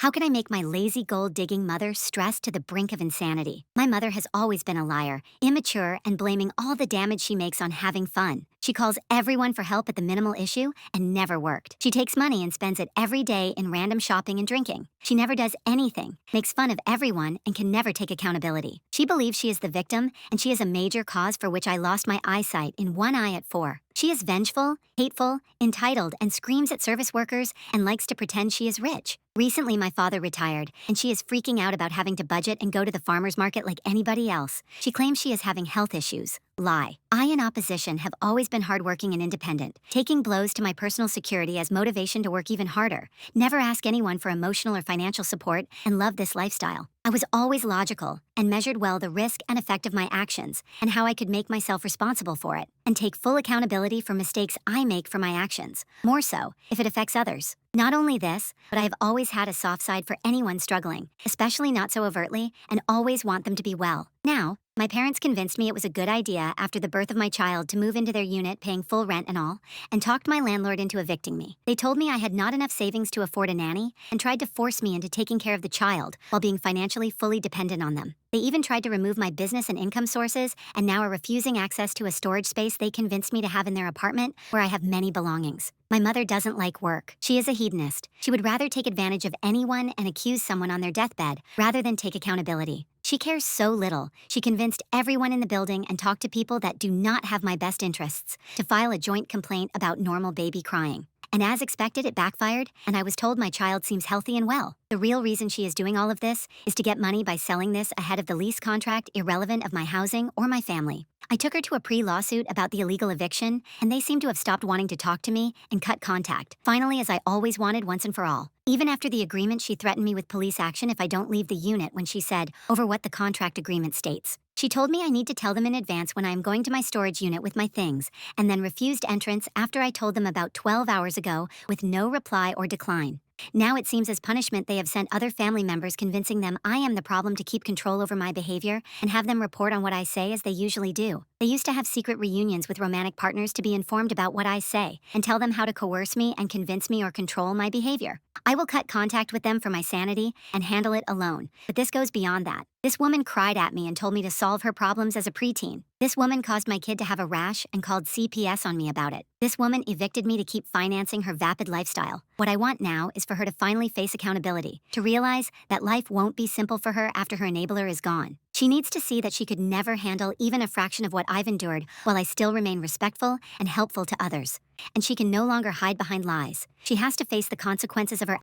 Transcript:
How can I make my lazy gold-digging mother stressed to the brink of insanity? My mother has always been a liar, immature, and blaming all the damage she makes on having fun. She calls everyone for help at the minimal issue and never worked. She takes money and spends it every day in random shopping and drinking. She never does anything, makes fun of everyone, and can never take accountability. She believes she is the victim, and she is a major cause for which I lost my eyesight in one eye at 4. She is vengeful, hateful, entitled, and screams at service workers and likes to pretend she is rich. Recently, my father retired, and she is freaking out about having to budget and go to the farmer's market like anybody else. She claims she is having health issues. Lie. I, in opposition, have always been hardworking and independent, taking blows to my personal security as motivation to work even harder, never ask anyone for emotional or financial support, and love this lifestyle. I was always logical and measured well the risk and effect of my actions and how I could make myself responsible for it and take full accountability for mistakes I make for my actions, more so if it affects others. Not only this, but I have always had a soft side for anyone struggling, especially not so overtly, and always want them to be well. Now, my parents convinced me it was a good idea after the birth of my child to move into their unit paying full rent and all, and talked my landlord into evicting me. They told me I had not enough savings to afford a nanny and tried to force me into taking care of the child while being financially fully dependent on them. They even tried to remove my business and income sources and now are refusing access to a storage space they convinced me to have in their apartment where I have many belongings. My mother doesn't like work. She is a hedonist. She would rather take advantage of anyone and accuse someone on their deathbed rather than take accountability. She cares so little, she convinced everyone in the building and talked to people that do not have my best interests to file a joint complaint about normal baby crying. And as expected, it backfired, and I was told my child seems healthy and well. The real reason she is doing all of this is to get money by selling this ahead of the lease contract, irrelevant of my housing or my family. I took her to a pre-lawsuit about the illegal eviction, and they seem to have stopped wanting to talk to me and cut contact, finally as I always wanted once and for all. Even after the agreement, she threatened me with police action if I don't leave the unit when she said, over what the contract agreement states. She told me I need to tell them in advance when I am going to my storage unit with my things, and then refused entrance after I told them about 12 hours ago with no reply or decline. Now it seems as punishment they have sent other family members convincing them I am the problem to keep control over my behavior and have them report on what I say as they usually do. They used to have secret reunions with romantic partners to be informed about what I say and tell them how to coerce me and convince me or control my behavior. I will cut contact with them for my sanity and handle it alone, but this goes beyond that. This woman cried at me and told me to solve her problems as a preteen. This woman caused my kid to have a rash and called CPS on me about it. This woman evicted me to keep financing her vapid lifestyle. What I want now is for her to finally face accountability, to realize that life won't be simple for her after her enabler is gone. She needs to see that she could never handle even a fraction of what I've endured while I still remain respectful and helpful to others. And she can no longer hide behind lies. She has to face the consequences of her